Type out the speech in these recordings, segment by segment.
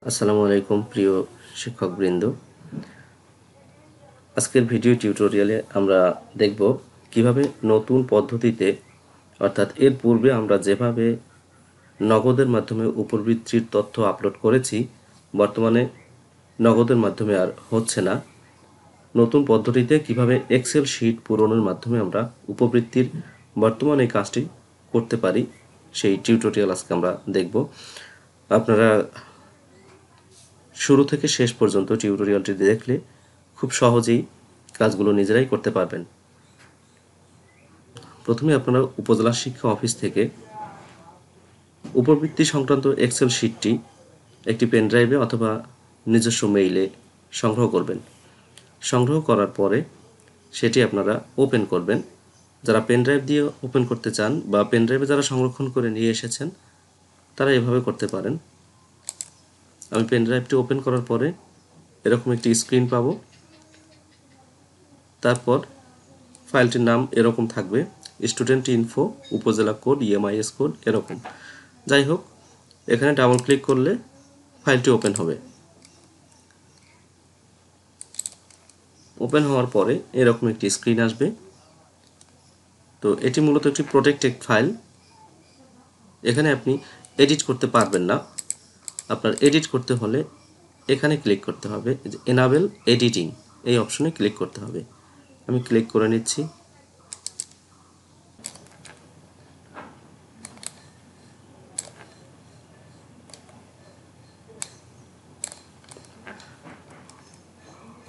আসসালামু আলাইকুম প্রিয় শিক্ষকবৃন্দ। আজকের ভিডিও টিউটোরিয়ালে আমরা দেখব কিভাবে নতুন পদ্ধতিতে অর্থাৎ এর পূর্বে আমরা যেভাবে নগদের মাধ্যমে উপবৃত্তির তথ্য আপলোড করেছি, বর্তমানে নগদের মাধ্যমে আর হচ্ছে না। নতুন পদ্ধতিতে কিভাবে এক্সেল শিট পূরণের মাধ্যমে আমরা উপবৃত্তির বর্তমানে এই কাজটি করতে পারি, সেই টিউটোরিয়াল আজকে আমরা দেখব। আপনারা শুরু থেকে শেষ পর্যন্ত টিউটোরিয়ালটি দেখলে খুব সহজেই কাজগুলো নিজেরাই করতে পারবেন। প্রথমে আপনারা উপজেলা শিক্ষা অফিস থেকে উপবৃত্তি সংক্রান্ত এক্সেল শিটটি একটি পেনড্রাইভে অথবা নিজস্ব মেইলে সংগ্রহ করবেন। সংগ্রহ করার পরে সেটি আপনারা ওপেন করবেন। যারা পেনড্রাইভ দিয়ে ওপেন করতে চান বা পেনড্রাইভে যারা সংরক্ষণ করে নিয়ে এসেছেন তারা এভাবে করতে পারেন। আমি পেনড্রাইভটি ওপেন করার পরে এরকম একটি স্ক্রিন পাবো। তারপর ফাইলটির নাম এরকম থাকবে, স্টুডেন্ট ইনফো, উপজেলা কোড, ইএমআইএস কোড, এরকম। যাই হোক, এখানে ডাবল ক্লিক করলে ফাইলটি ওপেন হবে। ওপেন হওয়ার পরে এরকম একটি স্ক্রিন আসবে। তো এটি মূলত একটি প্রোটেক্টেড ফাইল। এখানে আপনি এডিট করতে পারবেন না। আপনার এডিট করতে হলে এখানে ক্লিক করতে হবে, এনাবেল এডিটিং এই অপশনে ক্লিক করতে হবে। আমি ক্লিক করে নিচ্ছি।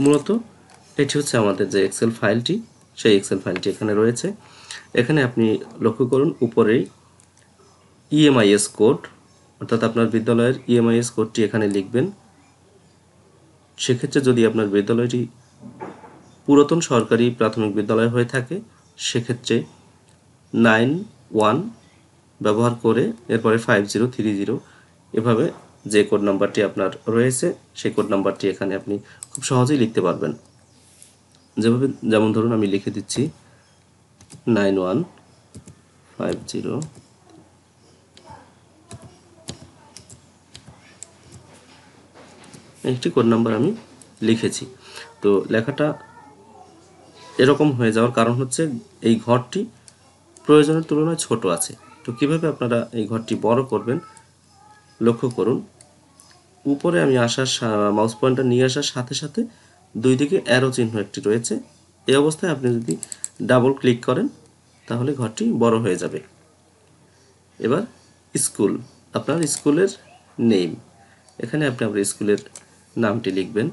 মূলত এটি হচ্ছে আমাদের যে এক্সেল ফাইলটি, সেই এক্সেল ফাইলটি এখানে রয়েছে। এখানে আপনি লক্ষ্য করুন উপরেই ইএমআইএস কোড, অর্থাৎ আপনার বিদ্যালয়ের ইএমআইএস কোডটি এখানে লিখবেন। সেক্ষেত্রে যদি আপনার বিদ্যালয়টি পুরাতন সরকারি প্রাথমিক বিদ্যালয় হয়ে থাকে সেক্ষেত্রে 91 ব্যবহার করে এরপরে 5030 এভাবে যে কোড নাম্বারটি আপনার রয়েছে সেই কোড নাম্বারটি এখানে আপনি খুব সহজেই লিখতে পারবেন। যেমন ধরুন আমি লিখে দিচ্ছি 9150। একটি কোড নাম্বার আমি লিখেছি। তো লেখাটা এরকম হয়ে যাওয়ার কারণ হচ্ছে এই ঘরটি প্রয়োজনের তুলনায় ছোট আছে। তো কিভাবে আপনারা এই ঘরটি বড় করবেন লক্ষ্য করুন। উপরে আমি মাউস পয়েন্টার নিয়ে আসার সাথে সাথে দুই দিকে অ্যারো চিহ্ন একটি রয়েছে। এই অবস্থায় আপনি যদি ডাবল ক্লিক করেন তাহলে ঘরটি বড় হয়ে যাবে। এবার স্কুল, আপনার স্কুলের নেম, এখানে আপনি আপনার স্কুলের নামটি লিখবেন।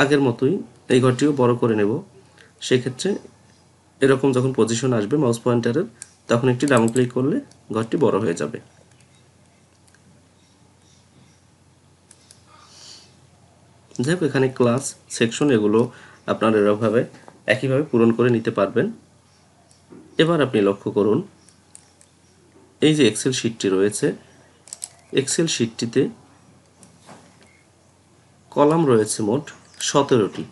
আগের মতোই এই ঘরটিও বড় করে নেব। সেক্ষেত্রে এরকম যখন পজিশন আসবে মাউস পয়েন্টারের তখন একটি ডাবল ক্লিক করলে ঘরটি বড় হয়ে যাবে। যাই হোক, এখানে ক্লাস, সেকশন এগুলো আপনারা এরকমভাবে একইভাবে পূরণ করে নিতে পারবেন। এবার আপনি লক্ষ্য করুন এই যে এক্সেল শিটটি রয়েছে, এক্সেল শিটটিতে কলাম রয়েছে মোট 17টি।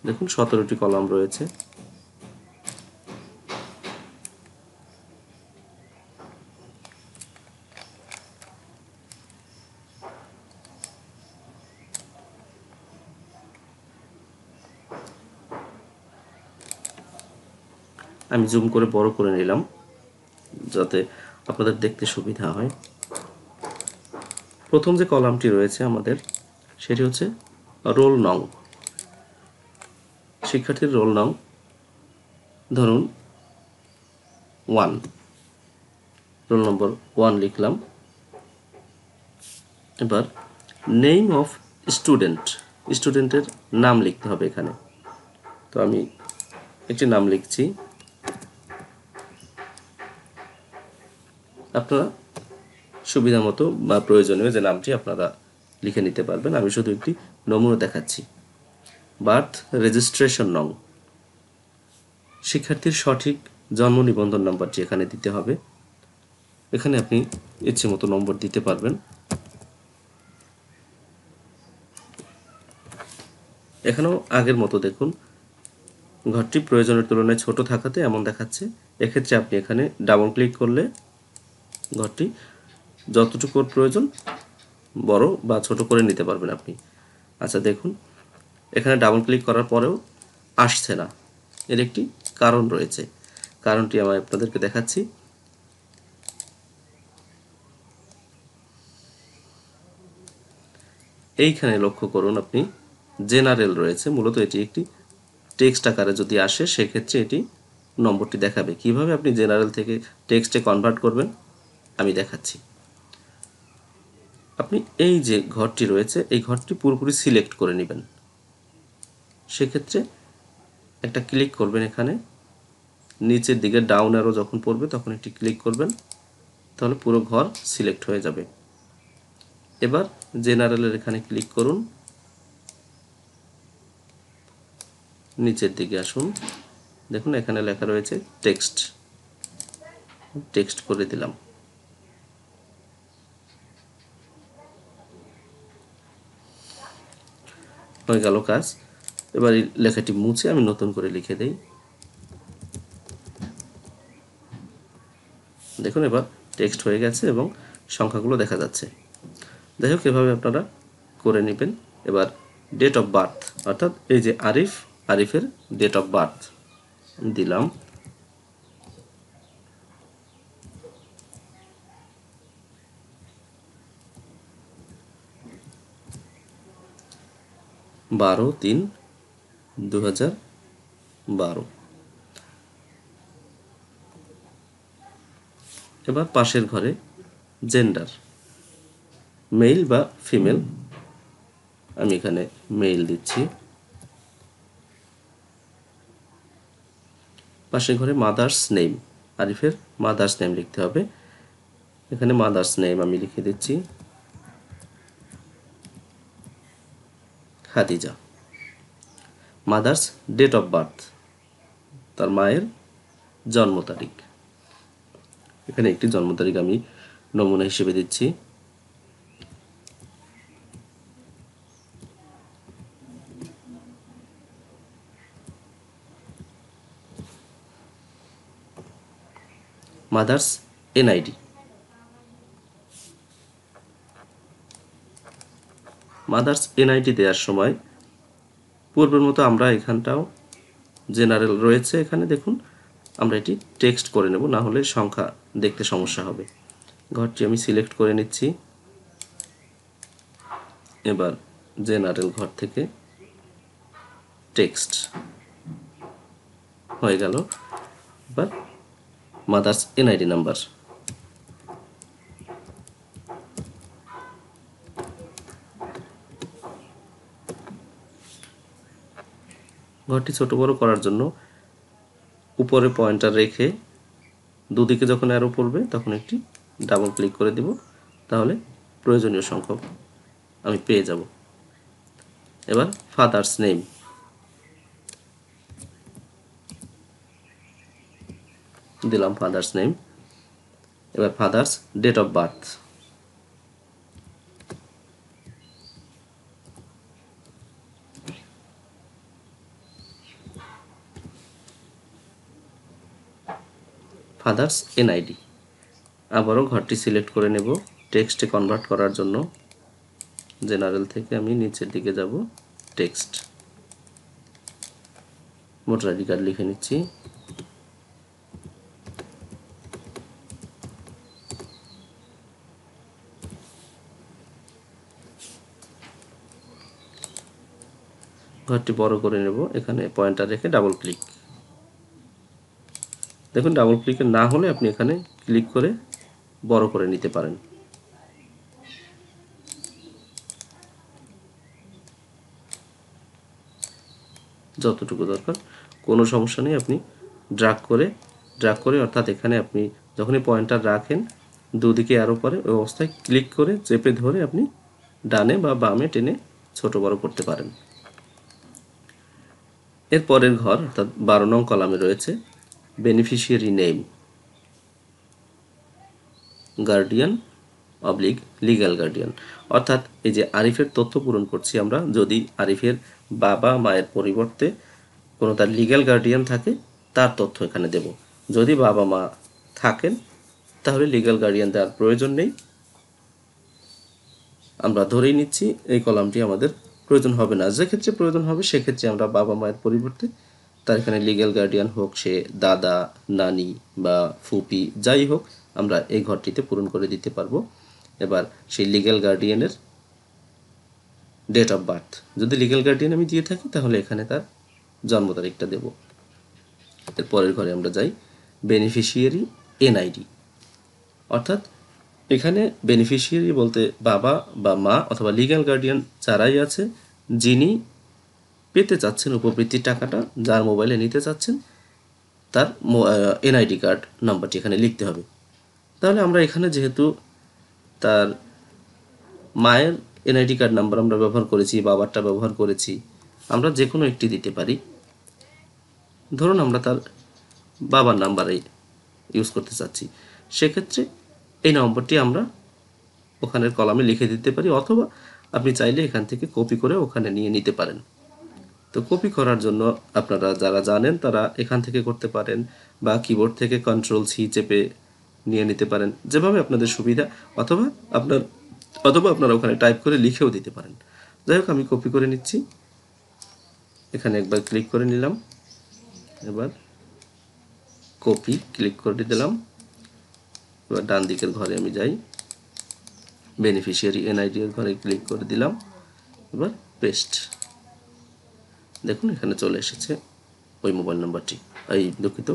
দেখুন 17টি কলাম রয়েছে। আমি জুম করে বড় করে নিলাম যাতে আপনাদের দেখতে সুবিধা হয়। প্রথম যে কলামটি রয়েছে আমাদের সেটি হচ্ছে রোল নং, শিক্ষার্থীর রোল নং, ধরুন 1, রোল নম্বর 1 লিখলাম। এবার নেম অফ স্টুডেন্ট, স্টুডেন্টের নাম লিখতে হবে এখানে। তো আমি একটি নাম লিখছি। আপনারা সুবিধা মতো বা প্রয়োজনীয় যে নামটি আপনারা লিখে নিতে পারবেন। আমি শুধু একটি নমুনা দেখাচ্ছি। বার্থ রেজিস্ট্রেশন নং, শিক্ষার্থীর সঠিক জন্ম নিবন্ধন নাম্বারটি এখানে দিতে হবে। এখানে আপনি ইচ্ছে মতো নম্বর দিতে পারবেন। এখানেও আগের মতো দেখুন, ঘরটি প্রয়োজনের তুলনায় ছোট থাকাতে এমন দেখাচ্ছে। এক্ষেত্রে আপনি এখানে ডাবল ক্লিক করলে ঘরটি যতটুকু প্রয়োজন বড় বা ছোট করে নিতে পারবেন আপনি। আচ্ছা দেখুন, এখানে ডাবল ক্লিক করার পরেও আসছে না, এর একটি কারণ রয়েছে। কারণটি আমি আপনাদেরকে দেখাচ্ছি। এইখানে লক্ষ্য করুন আপনি, জেনারেল রয়েছে। মূলত এটি একটি টেক্সট আকারে যদি আসে সেক্ষেত্রে এটি নম্বরটি দেখাবে। কিভাবে আপনি জেনারেল থেকে টেক্সটে কনভার্ট করবেন আমি দেখাচ্ছি। আপনি এই যে ঘরটি রয়েছে এই ঘরটি পুরোপুরি সিলেক্ট করে নেবেন। সেক্ষেত্রে একটা ক্লিক করবেন, এখানে নিচের দিকে ডাউন অ্যারো যখন পড়বে তখন একটি ক্লিক করবেন, তাহলে পুরো ঘর সিলেক্ট হয়ে যাবে। এবার জেনারেলের এখানে ক্লিক করুন, নিচের দিকে আসুন, দেখুন এখানে লেখা রয়েছে টেক্সট। টেক্সট করে দিলাম। হয়ে গেল কাজ। এবার এই লেখাটি মুছে আমি নতুন করে লিখে দেই। দেখুন এবার টেক্সট হয়ে গেছে এবং সংখ্যাগুলো দেখা যাচ্ছে। যাই হোক, এভাবে আপনারা করে নেবেন। এবার ডেট অফ বার্থ, অর্থাৎ এই যে আরিফ, আরিফের ডেট অফ বার্থ দিলাম। বারো 3/2012। এবার পাশের ঘরে জেন্ডার, মেল বা ফিমেল, আমি এখানে মেল দিচ্ছি। পাশের ঘরে মাদার্স নেম, আরিফের মাদার্স নেম লিখতে হবে। এখানে মাদার্স নেম আমি লিখে দিচ্ছি Khadija. Mother's date of birth, তার মায়ের জন্ম তারিখ। এখানে একটি জন্ম তারিখ আমি নমুনা হিসেবে দিচ্ছি। মাদার্স এনআইডি, মাদার্স এনআইডি দেওয়ার সময় পূর্বের মতো আমরা এখানটাও জেনারেল রয়েছে, এখানে দেখুন আমরা এটি টেক্সট করে নেব, না হলে সংখ্যা দেখতে সমস্যা হবে। ঘরটি আমি সিলেক্ট করে নিচ্ছি। এবার জেনারেল ঘর থেকে টেক্সট হয়ে গেল। এবার মাদার্স এনআইডি নাম্বার, ঘরটি ছোট বড় করার জন্য উপরে পয়েন্টার রেখে দুদিকে যখন অ্যারো পড়বে তখন একটি ডাবল ক্লিক করে দিব, তাহলে প্রয়োজনীয় সংখ্যক আমি পেয়ে যাব। এবার ফাদার্স নেম, দিলাম ফাদার্স নেম। এবার father's date of birth, father's NID. আবারও ঘরটি সিলেক্ট করে নেব টেক্সটে কনভার্ট করার জন্য। জেনারেল থেকে আমি নিচের দিকে যাব, টেক্সট, ভোটার আইডি কার্ড লিখে নিচ্ছি। ঘরটি বড় করে নেব, এখানে পয়েন্টার রেখে ডাবল ক্লিক। দেখুন ডাবল ক্লিকে না হলে আপনি এখানে ক্লিক করে বড় করে নিতে পারেন। যতটুকু দরকার, কোনো সমস্যা নেই। আপনি ড্রাগ করে অর্থাৎ এখানে আপনি যখনই পয়েন্টার রাখেন দুদিকে অ্যারো পরে ওই অবস্থায় ক্লিক করে চেপে ধরে আপনি ডানে বা বামে টেনে ছোট বড় করতে পারেন। এর পরের ঘর অর্থাৎ 12 নং কলামে রয়েছে beneficiary name. Guardian oblique legal guardian. অর্থাৎ এই যে আরিফের তথ্য পূরণ করছি আমরা, যদি আরিফের বাবা মায়ের পরিবর্তে কোনো তার লিগ্যাল গার্ডিয়ান থাকে তার তথ্য এখানে দেব। যদি বাবা মা থাকেন তাহলে লিগ্যাল গার্ডিয়ান দেওয়ার প্রয়োজন নেই, আমরা ধরেই নিচ্ছি এই কলামটি আমাদের প্রয়োজন হবে না। যে ক্ষেত্রে প্রয়োজন হবে সেক্ষেত্রে আমরা বাবা মায়ের পরিবর্তে তার এখানে লিগ্যাল গার্ডিয়ান হোক সে দাদা, নানি বা ফুপি যাই হোক, আমরা এই ঘরটিতে পূরণ করে দিতে পারবো। এবার সেই লিগ্যাল গার্ডিয়ানের ডেট অফ বার্থ, যদি লিগ্যাল গার্ডিয়ান আমি দিয়ে থাকি তাহলে এখানে তার জন্ম তারিখটা দেব। এর পরের ঘরে আমরা যাই, বেনিফিশিয়ারি এনআইডি। অর্থাৎ এখানে বেনিফিশিয়ারি বলতে বাবা বা মা অথবা লিগ্যাল গার্ডিয়ান যারাই আছে, যিনি পেতে চাচ্ছেন উপবৃত্তির টাকাটা, যার মোবাইলে নিতে চাচ্ছেন, তার এনআইডি কার্ড নাম্বারটি এখানে লিখতে হবে। তাহলে আমরা এখানে যেহেতু তার মায়ের এনআইডি কার্ড নাম্বার আমরা ব্যবহার করেছি, বাবারটা ব্যবহার করেছি, আমরা যে কোনো একটি দিতে পারি। ধরুন আমরা তার বাবার নাম্বারে ইউজ করতে চাচ্ছি, সেক্ষেত্রে এই নম্বরটি আমরা ওখানের কলামে লিখে দিতে পারি, অথবা আপনি চাইলে এখান থেকে কপি করে ওখানে নিয়ে নিতে পারেন। তো কপি করার জন্য আপনারা যারা জানেন তারা এখান থেকে করতে পারেন, বা কিবোর্ড থেকে Ctrl+C চেপে নিয়ে নিতে পারেন, যেভাবে আপনাদের সুবিধা, অথবা আপনারা ওখানে টাইপ করে লিখেও দিতে পারেন। যাই হোক, আমি কপি করে নিচ্ছি। এখানে একবার ক্লিক করে নিলাম, এবার কপি ক্লিক করে দিলাম। এবার ডান দিকের ঘরে আমি যাই, বেনিফিশিয়ারি এনআইডি এর ঘরে ক্লিক করে দিলাম, এবার পেস্ট। দেখুন এখানে চলে এসেছে ওই মোবাইল নাম্বারটি, এই দুঃখিত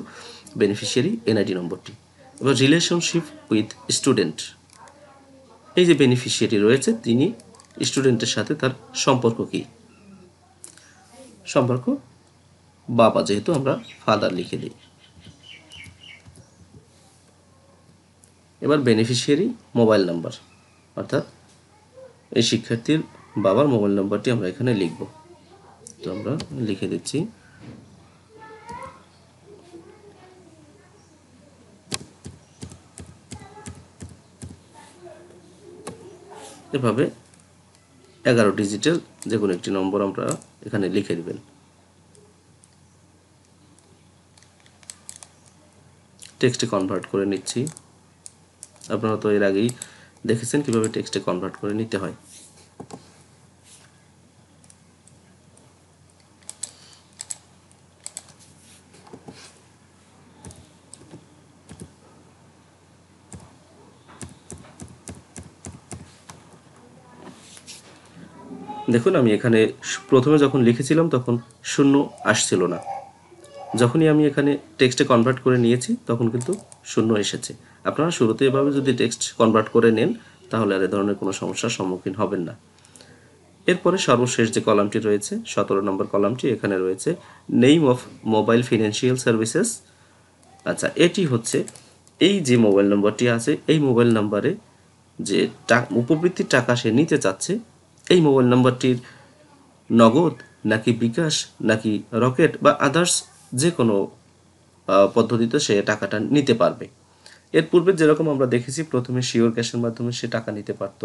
বেনিফিশিয়ারি এনআইডি নম্বরটি। এবার রিলেশনশিপ উইথ স্টুডেন্ট, এই যে বেনিফিশিয়ারি রয়েছে তিনি স্টুডেন্টের সাথে তার সম্পর্ক কি? সম্পর্ক বাবা, যেহেতু আমরা ফাদার লিখে দিই। এবার বেনিফিশিয়ারি মোবাইল নাম্বার, অর্থাৎ এই শিক্ষার্থীর বাবার মোবাইল নাম্বারটি আমরা এখানে লিখব। তো আমরা লিখে দিচ্ছি। এভাবে 11 ডিজিটের যে কোনো একটি নম্বর আমরা এখানে লিখে দিবেন। টেক্সটে কনভার্ট করে নিচ্ছি। আপনারা তো এর আগেই দেখেছেন কিভাবে টেক্সটে কনভার্ট করে নিতে হয়। দেখুন আমি এখানে প্রথমে যখন লিখেছিলাম তখন শূন্য আসছিল না, যখনই আমি এখানে টেক্সটে কনভার্ট করে নিয়েছি তখন কিন্তু শূন্য এসেছে। আপনারা শুরুতে এভাবে যদি টেক্সট কনভার্ট করে নেন তাহলে আর এ ধরনের কোনো সমস্যার সম্মুখীন হবেন না। এরপরে সর্বশেষ যে কলামটি রয়েছে 17 নম্বর কলামটি, এখানে রয়েছে name of mobile financial services. আচ্ছা, এটি হচ্ছে এই যে মোবাইল নম্বরটি আছে, এই মোবাইল নাম্বারে যে উপবৃত্তির টাকা সে নিতে চাচ্ছে, এই মোবাইল নাম্বারটির নগদ নাকি বিকাশ নাকি রকেট বা আদার্স যে কোনো পদ্ধতিতে সে টাকাটা নিতে পারবে। এর পূর্বে যেরকম আমরা দেখেছি, প্রথমে শিওর ক্যাশের মাধ্যমে সে টাকা নিতে পারত,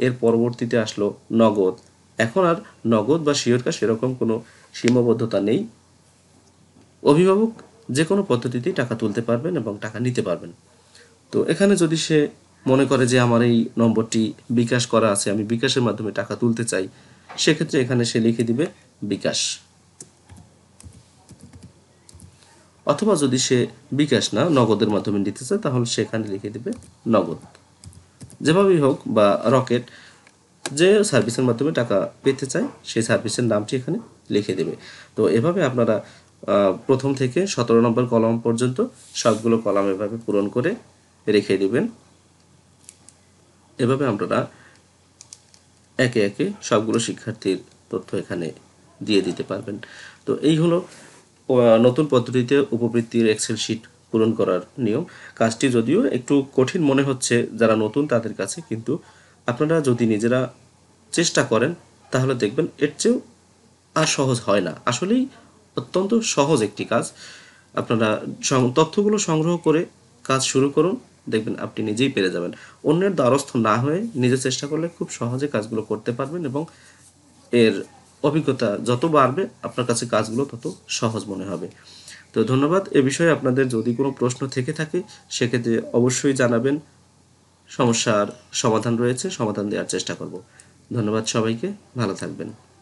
এর পরবর্তীতে আসলো নগদ। এখন আর নগদ বা শিওর ক্যাশ এরকম কোনো সীমাবদ্ধতা নেই, অভিভাবক যে কোনো পদ্ধতিতেই টাকা তুলতে পারবেন এবং টাকা নিতে পারবেন। তো এখানে যদি সে মনে করে যে আমার এই নম্বরটি বিকাশ করা আছে, আমি বিকাশের মাধ্যমে টাকা তুলতে চাই, সেক্ষেত্রে এখানে সে লিখে দিবে বিকাশ। অথবা যদি সে বিকাশ না নগদের মাধ্যমে নিতে চায় তাহলে সেখানে লিখে দিবে নগদ। যেভাবেই হোক, বা রকেট, যে সার্ভিসের মাধ্যমে টাকা পেতে চায় সেই সার্ভিসের নামটি এখানে লিখে দেবে। তো এভাবে আপনারা প্রথম থেকে 17 নম্বর কলাম পর্যন্ত সবগুলো কলাম এভাবে পূরণ করে রেখে দিবেন। এভাবে আপনারা একে একে সবগুলো শিক্ষার্থীর তথ্য এখানে দিয়ে দিতে পারবেন। তো এই হলো নতুন পদ্ধতিতে উপবৃত্তির এক্সেল শিট পূরণ করার নিয়ম। কাজটি যদিও একটু কঠিন মনে হচ্ছে যারা নতুন তাদের কাছে, কিন্তু আপনারা যদি নিজেরা চেষ্টা করেন তাহলে দেখবেন এর চেয়েও আর সহজ হয় না। আসলেই অত্যন্ত সহজ একটি কাজ। আপনারা তথ্যগুলো সংগ্রহ করে কাজ শুরু করুন, দেখবেন আপনি নিজেই পেরে যাবেন। অন্যের দ্বারস্থ না হয়ে নিজে চেষ্টা করলে খুব সহজে কাজগুলো করতে পারবেন এবং এর অভিজ্ঞতা যত বাড়বে আপনার কাছে কাজগুলো তত সহজ মনে হবে। তো ধন্যবাদ। এ বিষয়ে আপনাদের যদি কোনো প্রশ্ন থেকে থাকে সেক্ষেত্রে অবশ্যই জানাবেন। সমস্যার সমাধান রয়েছে, সমাধান দেওয়ার চেষ্টা করব। ধন্যবাদ সবাইকে, ভালো থাকবেন।